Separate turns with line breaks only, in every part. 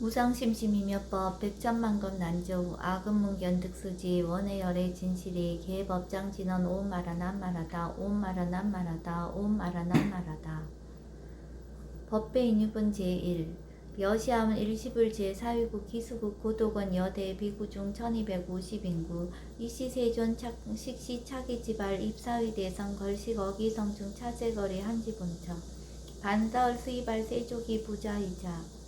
무상심심이며법 백천만금 난조 아금문견득수지 원해열의 진실이 개법장진언 오마라난마라다 오마라난마라다 오마라난마라다. 법배인유분 제1 여시함은 일시불 제4위국 기수국 고도건 여대 비구중 1250인구 이시세존 식시 차기지발 입사의대성 걸식 어기성중 차제거리 한지본처 반사을 수이발 세조기 부자이자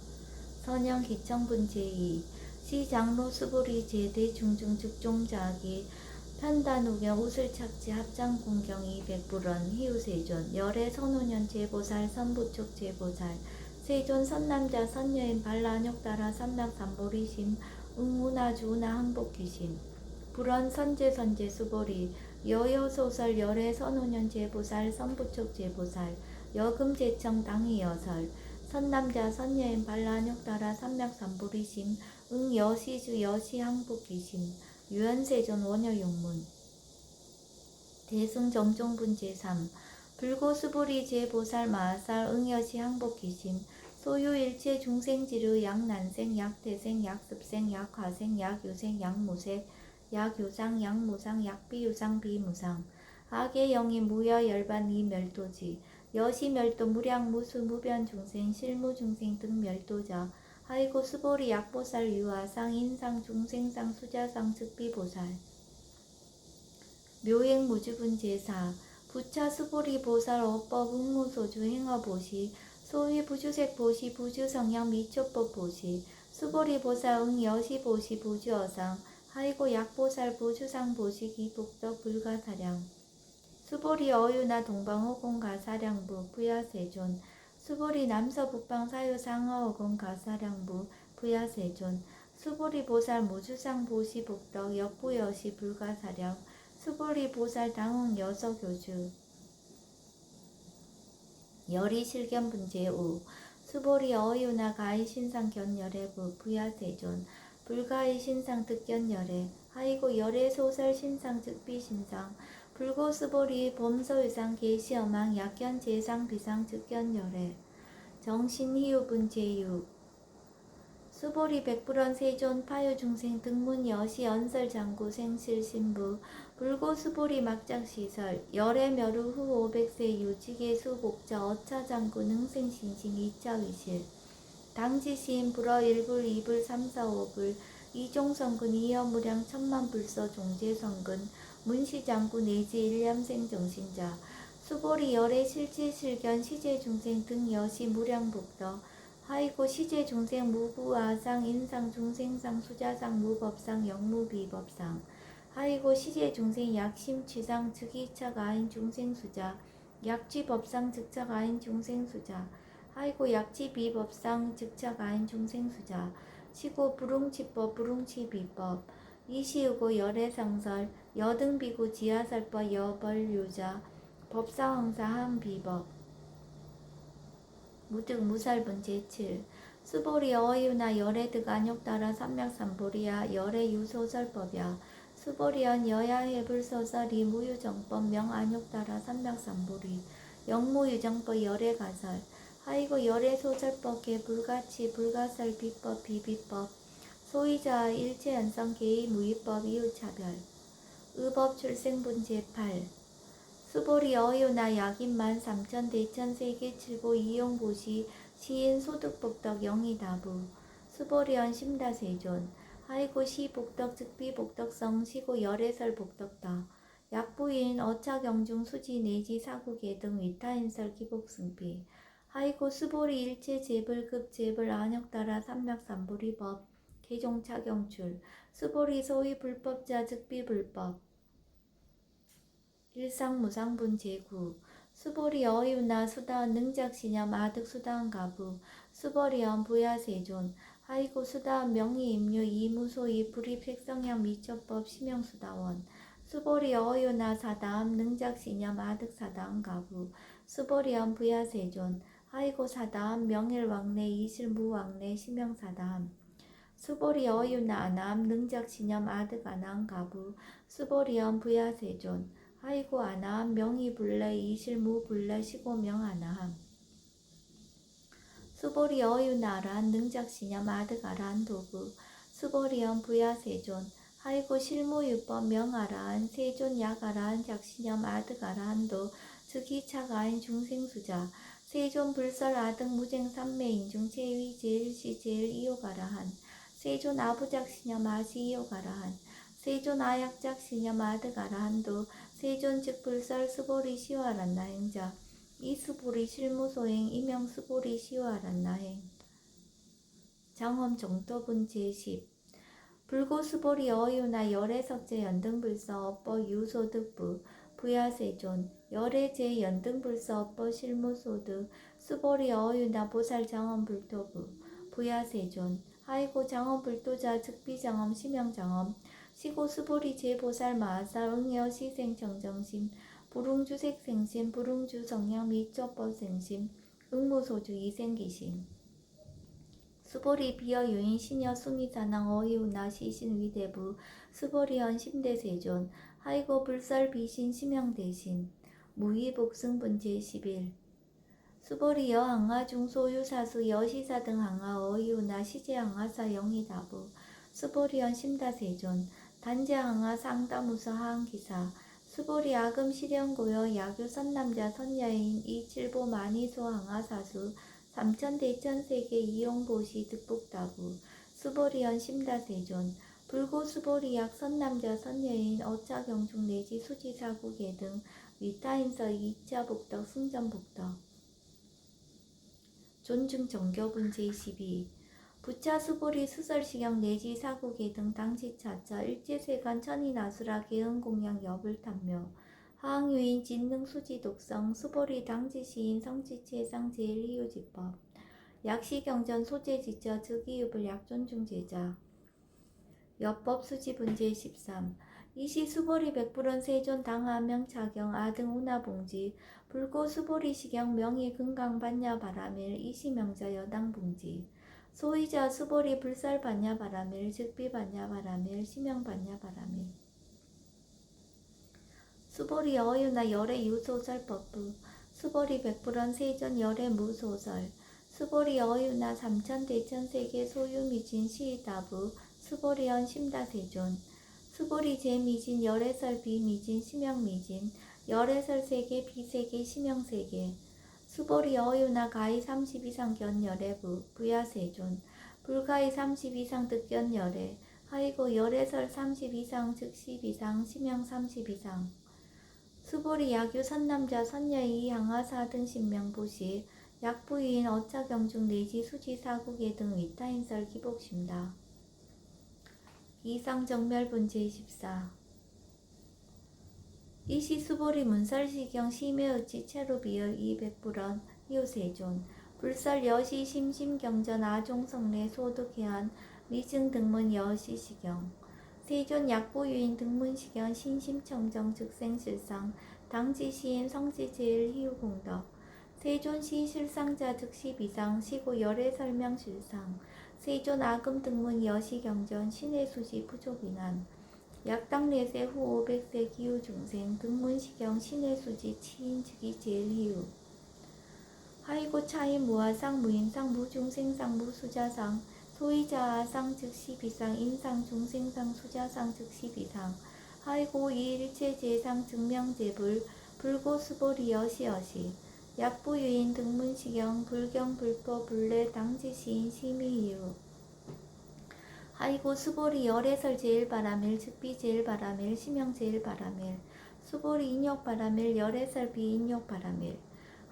선영 기청분 제2 시장로 수보리 제대 중중 즉종자기 편단우경 우슬착지 합장공경 200불원 희우세존 열애 선호년 제보살 선부촉 제보살 세존 선남자 선여인 발라욕따라 삼락삼보리심 응우나주우나 항복기심 불원 선제 수보리 여여소설 열애 선호년 제보살 선부촉 제보살 여금제청 당이여설 선남자 선여인 발라욕따라 삼락삼보리심 응여시주 여시항복기심 유연세존 원여용문 대승정종분 제3 불고수보리 제보살 마살 응여시 항복기심 소유일체 중생지르 약난생 약태생 약습생 약화생 약유생 약무색 약유상 약무상 약비유상 비무상 악의 무여 열반 이멸도지 여시멸도 무량무수 무변중생 실무중생 등 멸도자 하이고 수보리 약보살 유아상 인상 중생상 수자상 즉비보살 묘행무주분 제4 부차 수보리 보살 어법 응무소주 행어보시 소위 부주색 보시 부주성향 미초법 보시 수보리 보살 응여시보시 부주어상 하이고 약보살 부주상 보시 기복덕 불가사량 수보리 어유나 동방호공 가사량부 부야세존 수보리 남서북방 사유상어 어공 가사량부 부야세존 수보리 보살 무주상 보시 복덕 역부여시 불가사량 수보리 보살 당응 여서교주 열이 실견분 제5 수보리 어유나 가히 신상 견열애부 부야세존 불가히 신상 득견열애 하이고 열애 소설 신상 즉비신상 불고수보리 범서유상 계시어망 약견 제상 비상 즉견열애 정신희우분 제6 수보리 백불원 세존 파유중생 등문 여시 연설장구 생실신부 불고수보리 막작시설 열애 멸후 후 500세 유지계수 복자 어차장구 능생신신 2차위실 당지시인 불어 1불 2불 3, 4, 5불 이종성근 이여무량 천만불서 종제성근 문시장구 내지 일념생 정신자 수보리 열애 실체실견 시제중생 등 여시 무량복덕 하이고 시제중생 무부아상 인상중생상 수자상 무법상 영무비법상 하이고 시제중생 약심취상 즉이착 아인 중생수자 약취법상 즉착 아인 중생수자 하이고 약취비법상 즉착 아인 중생수자 시고 불응치법 불응치비법 이시우고 열애상설 여등비구 지하설법 여벌유자 법사왕사 한비법 무득 무살분 제7 수보리 어유나 열애득 안욕따라 삼맥삼보리야 열애유소설법야 수보리언 여야해불소설이 무유정법 명안욕따라 삼맥삼보리 영무유정법 열애가설 하이고 열애소설법 개불가치 불가설 비법 비비법 소위자 일체연성 개의 무위법 이유차별 의법 출생분 제8 수보리 어유나 약인만 삼천 대천 세계칠보 이용보시 시인 소득복덕 영이다부 수보리언 심다세존 하이고 시복덕 즉비복덕성 시고 열애설 복덕다 약부인 어차경중 수지 내지 사국계 등 위타인설 기복승비 하이고 수보리 일체 제불급 제불 안역따라 삼맥삼보리법 개종차경출 수보리 소위 불법자 즉비불법 일상무상분 제9 수보리 어유나 수다원 능작시념 아득수다원 가부 수보리언 부야세존 하이고 수다원 명의임류 이무소이 불입획성향 미처법 심형수다원 수보리 어유나 사다함 능작시념 아득사다원 가부 수보리언 부야세존 하이고 사다함 명일왕래 이실무왕래 심형사다함 수보리 어유나 아나함 능작시념 아득아나함 가부 수보리언 부야세존 하이고 아나함 명의불래 이실무불래 시고명 아나함 수보리 어유나란 능작시냐 마득아란 도부 수보리언 부야세존 하이고 실무유법 명아란 세존 약아란 작시념 아득아란도 즉기차가인 중생수자 세존 불설 아득 무쟁 삼매인중 제위 제일시 제일 이요가라한 세존 아부작시념 아시이요가라한 세존 아약작시념 아득아라한도 세존 즉 불설 수보리 시와란나 행자 이수보리 실무소행 이명수보리 시와란나 행 장엄 정도분 제10 불고수보리 어유나 열애석제 연등불서 업보 유소득부 부야세존 열애제 연등불서 업보 실무소득 수보리 어유나 보살 장엄불토부 부야세존 하이고 장엄불도자 즉비장엄 심영장엄 시고 수보리 제보살 마살 응여 시생정정심 불웅주색생심 불웅주 성향 미적법생심 응무소주 이생기심 수보리 비어 유인 시녀 수미사낭 어이우나 시신 위대부 수보리언 심대세존 하이고 불설 비신 심영대신 무의복승분 제11 수보리 여항아 중소유사수 여시사 등 항아 어이우나 시제항아사 영희다부 수보리언 심다세존 단제항아 상다무서 하항기사 수보리 아금 실현고여 야교 선남자 선여인 이칠보 만이소 항아사수 삼천대천세계 이용보시 득복다부 수보리언 심다세존 불고수보리약 선남자 선여인 어차경중 내지 수지사국예 등 위타인서 2차 복덕 승전복덕 존중 정교분 제12 부차 수보리 수설시경 내지 사국예 등 당시차차 일제세간 천인아수라 개은공양 여불탐묘 하항유인 진능 수지독성 수보리 당지시인 성지체상 제일희유지법 약시경전 소재지처 즉이유불 약존중제자 여법 수지분 제13 이시 수보리 백불원 세존 당하 명차경 아등 운하봉지 불고 수보리 시경 명의 금강 반야 바라밀 이시 명자 여당 봉지 소이자 수보리 불살 반야 바라밀 즉비 반야 바라밀 시명 반야 바라밀 수보리 어유나 열애 유소설법부 수보리 백불원 세존 열애 무소설 수보리 어유나 삼천대천세계 소유미진 시다부 수보리언 심다세존 수보리 제미진 열애설 비미진 심영미진 열애설 세계 비세계 심영세계 수보리 어유나 가히 30 이상 견열애부 부야세존 불가히 30 이상 득견열애 하이고 열애설 30 이상 즉 10 이상 심영 30 이상 수보리 야규 선남자 선여이 항아사 등 신명보시 약부인 어차경중 내지 수지사국예 등 위타인설 기복심다 이상정멸분 제14 이시 수보리 문설시경 심해의치 체로비열 200불원 희우세존 불설 여시 심심경전 아종성례 소득해안 미증 등문 여시시경 세존 약부유인 등문시경 신심청정 즉생실상 당지시인 성지제일 희우공덕 세존시 실상자 즉시 비상 시고 열애 설명실상 세존 아금 등문 여시경전 신해수지 부족인한 약당내세 후 500세 기후중생 등문시경 신해수지 치인 즉이 제일 희우 하이고 차인 무아상 무인상 무중생상 무수자상 소이자 아상 즉시 비상 인상 중생상 수자상 즉시 비상 하이고 이일체 제상 증명제불 불고수보리 여시여시 약부유인 등문시경 불경 불포 불례 당지시인 심의이유 하이고 수보리 열애설 제일바라밀 즉비 제일바라밀 심영 제일바라밀 수보리 인욕바라밀 열애설 비인욕바라밀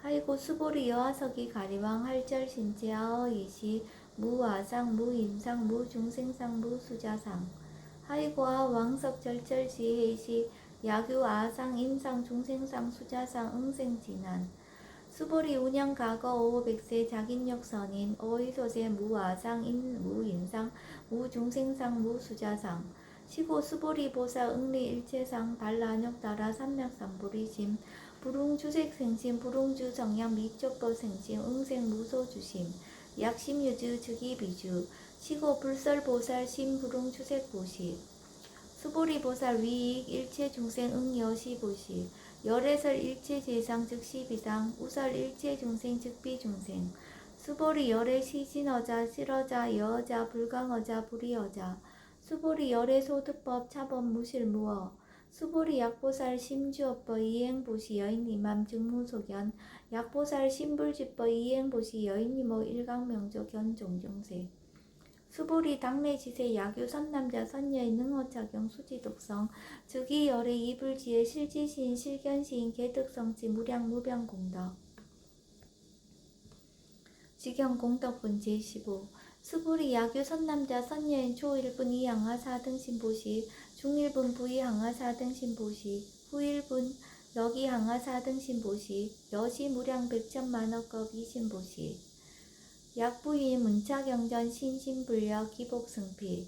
하이고 수보리 여하석이 가리왕 할절 신체 아어이시 무아상 무인상 무중생상 무수자상 하이고 아왕석 절절시해시 야규 아상 인상 중생상 수자상 응생진한 수보리 운영 과거 500세 자긴력 선인 어이소세 무아상 무인상 무중생상 무수자상 시고 수보리 보사 응리 일체상 발라녁 따라 삼맥삼보리심 불웅주색생심 불웅주 정량 미적보생심 응생 무소주심 약심유주 즉이비주 시고 불설보살 심불웅주색보시 수보리보살 위익 일체중생 응여시보시 열애설 일체제상 즉시비상 우설 일체중생 즉비중생 수보리 열의 시진어자 실어자 여어자 불강어자 불이어자 수보리 열의 소득법 차법 무실무어 수보리 약보살 심주업법 이행보시 여인이맘 증무소견 약보살 심불집법 이행보시 여인이모 일강명조 견종종세 수보리 당내지세 야규 선남자 선녀의 능어착용 수지독성 즉이 열의 이불지의 실지시인 실견시인 개득성지 무량무병공덕 직영공덕분 제15 수보리 야규 선남자 선녀인 초1분 이항하 4등 신보시 중1분 부이항하 4등 신보시 후1분 여기항하 4등 신보시 여시 무량 백천만억겁 이신보시 약부위 문차경전 신신불력 기복승피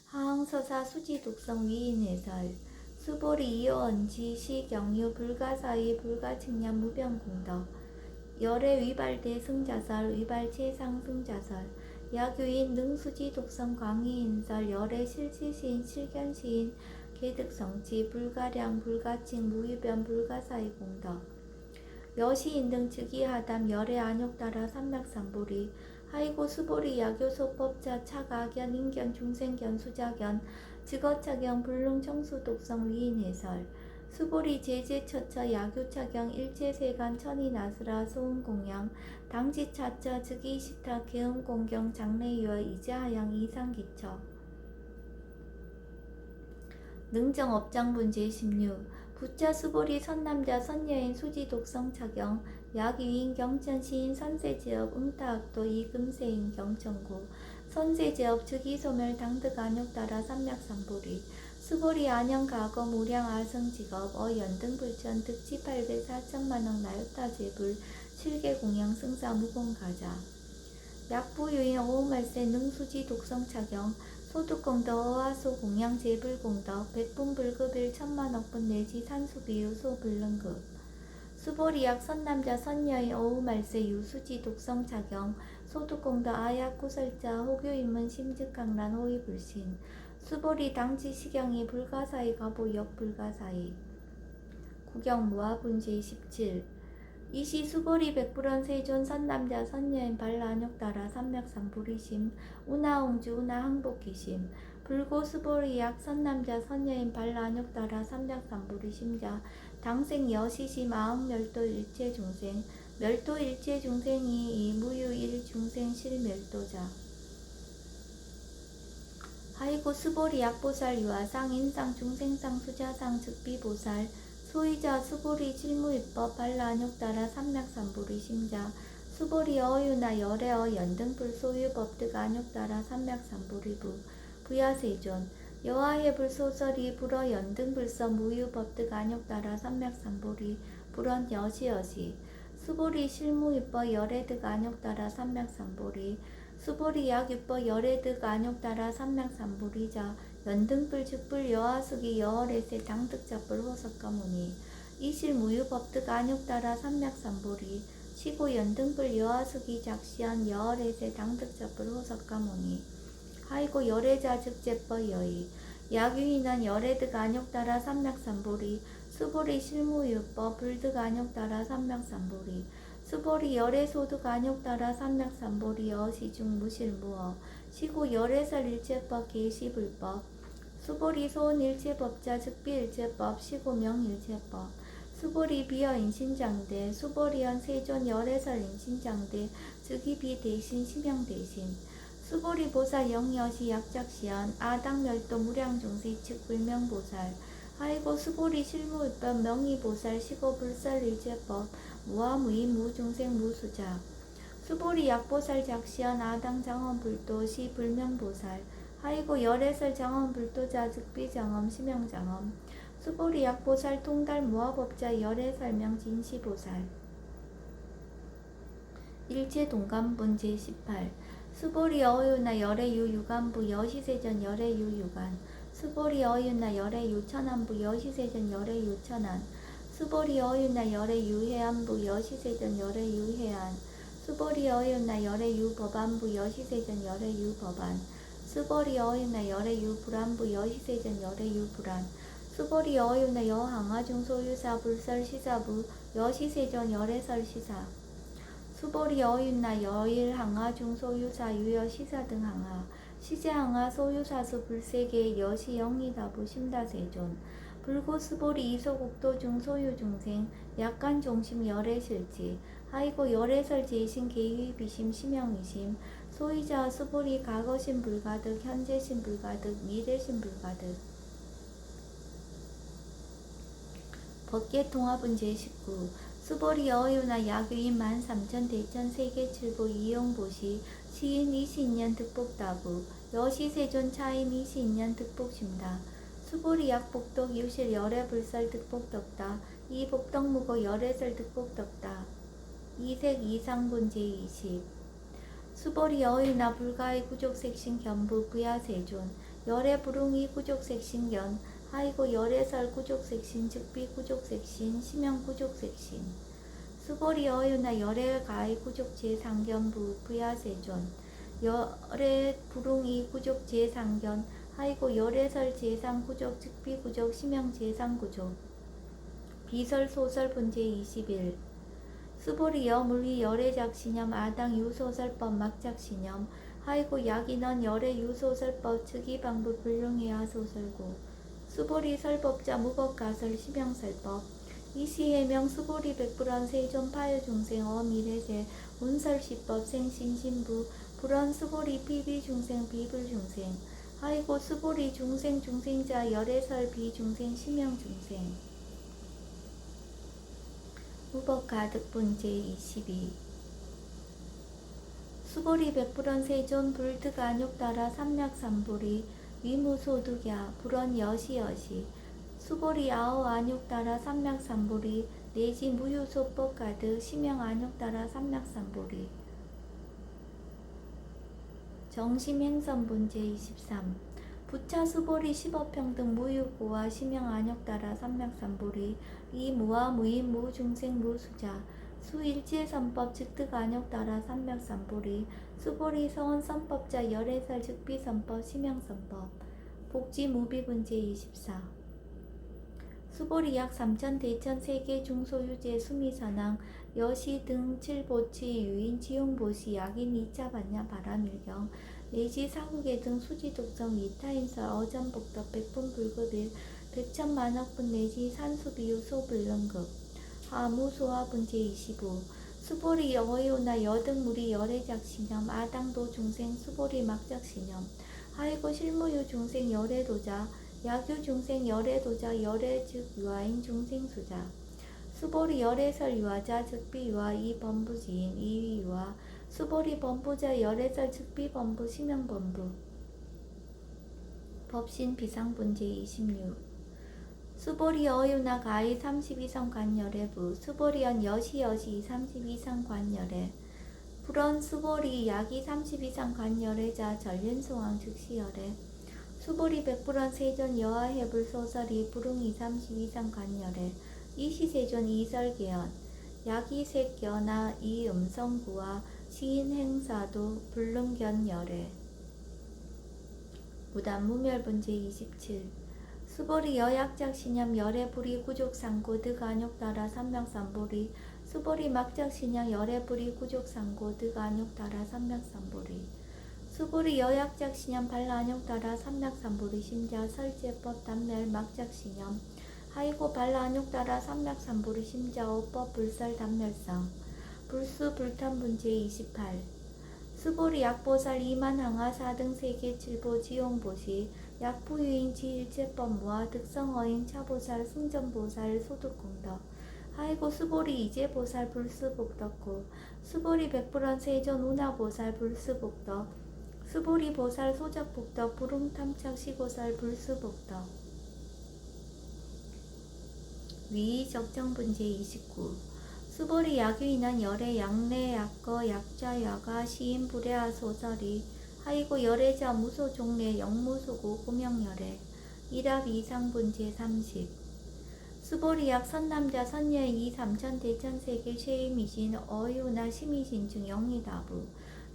하항서사 수지독성 위인해설 수보리 이어언지 시경유 불가사의 불가측량 무병공덕 열의 위발대 승자설 위발체 상승자설 야규인 능수지 독성 광희인설 열의 실지시인 실견시인 개득성치 불가량 불가칭 무유변 불가사의 공덕 여시인 등 즉위하담 열의 안욕따라 삼맥삼보리 하이고 수보리 야교소법자 차가견 인견 중생견 수자견 즉어차경 불능청수 독성 위인해설 수보리 제제처처 야교차경 일제세간 천이나스라 소음공양 당지차처 즉위시타 개음공경 장래유어 이자하양 이상기처 능정업장분 제16 부차 수보리 선남자 선여인 수지독성 차경 약위인 경천시인 선세제업 응타학도 이금세인 경천구 선세제업 즉위소멸 당득안욕따라 삼맥삼보리 수보리 안영가거 무량 아성직업 어연등불천 득지 800 4천만억 나요타제불 실계공양 승사 무공가자 약부유인 오후말세 능수지 독성차경 소득공덕 어화소 공양 제불공덕 백분불급일 천만억분 내지 산수비유 소불능급 수보리약 선남자 선녀의 어우말세 유수지 독성차경 소득공덕 아약구설자 호교인문 심즉강란 호위불신 수보리 당지시경이 불가사의 가보역 불가사의 구경무화분제 17 이시 수보리 백불원 세존 선남자 선녀인 발라안욕따라 삼맥삼부리심 우나옹주 우나항복기심 불고 수보리약 선남자 선녀인 발라안욕따라 삼맥삼부리심자 당생 여시심 아흥멸도 일체중생 멸도 일체중생이 이 무유 일중생 실멸도자 하이고 수보리 약보살 유아상 인상 중생상 수자상 즉비보살 소이자 수보리 실무입법 발라안욕따라 삼맥삼보리 심자 수보리 어유나 열애어 연등불 소유법득 안욕따라 삼맥삼보리부 부야세존 여하해불 소설이 불어 연등불서 무유법득 안욕따라 삼맥삼보리 불원 여시여시 수보리 실무입법 열애득 안욕따라 삼맥삼보리 수보리 약유법 열애득 안욕따라 삼맥삼보리자 연등불 즉불 여하숙이 여월에세 당득잡불 호석가무니 이실 무유법득 안욕따라 삼맥삼보리 시고 연등불 여하숙이 작시한 여월에세 당득잡불 호석가무니 하이고 열애자 즉제법 여의 약유인한 열애득 안욕따라 삼맥삼보리 수보리 실무유법 불득 안욕따라 삼맥삼보리 수보리 열애소득 안욕따라 삼맥삼보리 어시중 무실무어 시고 열애설 일체법 계시불법 수보리 소원일체법자 즉비일체법 시고명일체법 수보리 비어인신장대 수보리연 세존 열애설 인신장대 즉이비 대신 심형대신 수보리 보살 영여시 약작시연 아당멸도 무량중세 측 불명보살 하이고 수보리 실무입법 명의보살 시고불설일체법 무아무인 무중생 무수자 수보리 약보살 작시연 아당장엄불도 시 불명보살 하이고 열애설 장엄불도자 즉비장엄 심형장엄 수보리 약보살 통달 무아법자 열애설명 진시보살 일체동감분 제18 수보리 어유나 열애유 유간부 여시세전 열애유 유간 수보리 어유나 열애유 천안부 여시세전 열애유 천안 수보리 어유나 열애유 해안부 여시세전 열애유 해안 수보리 어유나 열애유 법안부 여시세전 열애유 법안 수보리 어유나 열애유 불안부 여시세전 열애유 불안 수보리 어유나 여항아중 소유사 불설 시사부 여시세전 열애설 시사 수보리 어윤나 여일항하 중소유사 유여 시사 등 항하 시제항하 소유사수 불세계 여시 영리다부 심다세존 불고 수보리 이소국도 중소유 중생 약간 종심 열애실지 하이고 열애설지이신 계위 비심 심영이심 소이자 수보리 과거심 불가득 현재심 불가득 미래심 불가득 법계통합은 제19 수보리 어유나 약유인 13,000 대천 세계칠보 이용보시 시인 20년 득복다부 여시세존 차인 20년 득복심다 수보리 약복덕 유실 열애불설 득복덕다 이복덕무고 열애설 득복덕다 이색 이상본 제20 수보리 어유나 불가의 구족색신 견부 부야세존 열애불웅이 구족색신견 하이고 열애설 구족색신 즉비 구족색신 심형 구족색신 수보리 어유나 열애가의 구족 제상견부 부야세존 열애 불웅이 구족 제상견 하이고 열애설 제상 구족 즉비 구족 심형 제상 구족 비설 소설 본제 21 수보리 여물리 열애작신념 아당 유소설법 막작신념 하이고 약인원 열애 유소설법 즉위방부 불능해야 소설고 수보리 설법자 무법가설 심형설법 이시해명 수보리 백불원 세존 파여중생 어미래세 운설시법 생신신부 불원 수보리 비비중생 비불중생 하이고 수보리 중생 중생자 열애설 비중생 심형중생 무법가득본 제22 수보리 백불원 세존 불득 안욕따라 삼략삼보리 위무소득야 불원 여시여시 수보리 아오 안욕따라 삼략삼보리 내지 무유소법 가득 심형 안욕따라 삼략삼보리 정심행선본 제23 부차 수보리 십업평등 무유고와 심형 안욕따라 삼략삼보리 이무와 무인 무중생 무수자 수일지선법 즉득 안욕따라 삼략삼보리 수보리 서원선법자 열애설 즉비선법 심형선법 복지무비분 제24 수보리 약 3천 대천 세계 중소유제 수미선왕 여시 등 칠보치 유인 지용보시 약인 2차 반야 바람일경 내지 사국의 등 수지독성 이타인설 어전복덕 백분불급일 백천만억분 내지 산수비유 소불능급 하무소화분 제25 수보리 어요나 여등무리 열애작신념 아당도 중생 수보리 막작신념 하이고 실무유 중생 열애도자 약유 중생 열애도자 열애 즉 유아인 중생수자 수보리 열애설 유아자 즉비 유아 이범부지인 이위유아 수보리 범부자 열애설 즉비 범부 심형 범부 법신 비상분 제26 수보리 어유나 가이 32성 관열애부 수보리연 여시여시 32성 관열애 불원 수보리 약이 32성 관열애자 전륜소왕 즉시열애 수보리 백불원 세존 여하해불 소설이 불웅이 32상 관열애 이시세존 이설계연 약이색견나 이음성구와 시인행사도 불능견열애 무단무멸분 제27 수보리 여약작신념 열애불이 구족상고 득안욕따라 삼명삼보리 수보리 막작신념 열애불이 구족상고 득안욕따라 삼명삼보리 수보리 여약작신념 발라안욕따라 삼략삼보리 심자 설제법 단멸 막작신념 하이고 발라안욕따라 삼략삼보리 심자 오법 불설 단멸성 불수 불탄분 제28 수보리 약보살 이만항하 4등 세계 칠보 지용보시 약부유인 지일체법무와 득성어인 차보살 승전보살 소득공덕 하이고 수보리 이제보살 불수복덕고 수보리 백불원 세존 운하보살 불수복덕 수보리 보살 소적복덕 불웅탐착 시고살 불수복덕 위적정분 제29 수보리 약유인한 열애 약내 약거 약자 야가 시인 불애하 소설이 하이고 열애자 무소 종례 영무소고 고명열애 일합 이상분 제30 수보리 약 선남자 선여인 2, 3천 대천 세계 최미신 어유나 심이신중 영리다부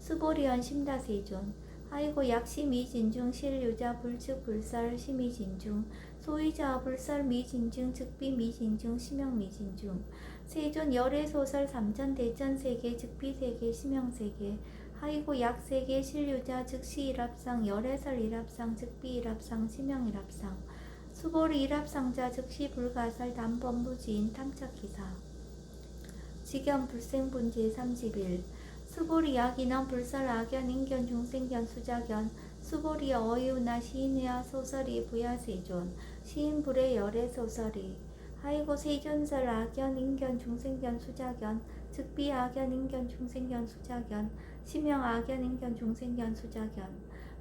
수보리연 심다세존 하이고 약시미진중 실유자 불측 불설 심이진중 소위자 불설 미진중 즉비 미진중 심형 미진중 세존 열애소설 삼천대천세계 즉비세계 심형세계 하이고 약세계 실유자 즉시 일합상 열애설 일합상 즉비 일합상 심형 일합상 수보리 일합상자 즉시 불가설 단법무지인 탐착기사 직연 불생분 제31 수보리 약인원 불설 악연 인견 중생견 수작연 수보리 어유나 시인의하 소설이 부야세존 시인불의 열애소설이 하이고 세존설 악연 인견 중생견 수작연 즉비 악연 인견 중생견 수작연 심형 악연 인견 중생견 수작연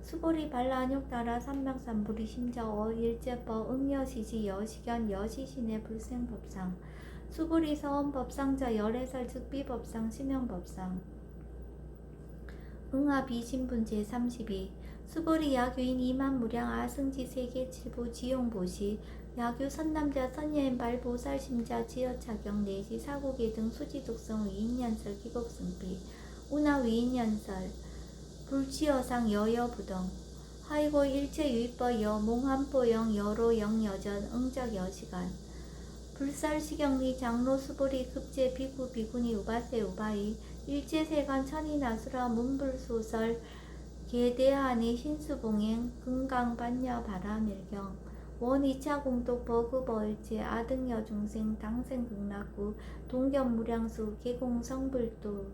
수보리 발라안욕 따라 삼명삼불이 심자어 일제법 응여시지 여시견 여시신의 불생법상 수보리 서원법상자 열애설 즉비법상 심형법상 응하비신분 제32 수보리 야규인 이만무량 아승지 세계 칠보 지용보시 야규 선남자 선여인 발보살심자 지어차경 내시 사고계 등 수지독성 위인연설 기복승비 우나 위인연설 불지어상 여여부동 하이고 일체유입법 여 몽한보영 여로 영여전 응작 여시간 불살시경리 장로 수보리 급제 비구 비구니 우바세 우바이 일제세간 천이나수라 문불소설 계대하니 신수봉행 금강반야 바라밀경 원 2차 공독 버그버일제 아등여 중생 당생극락구 동견무량수 계공성불도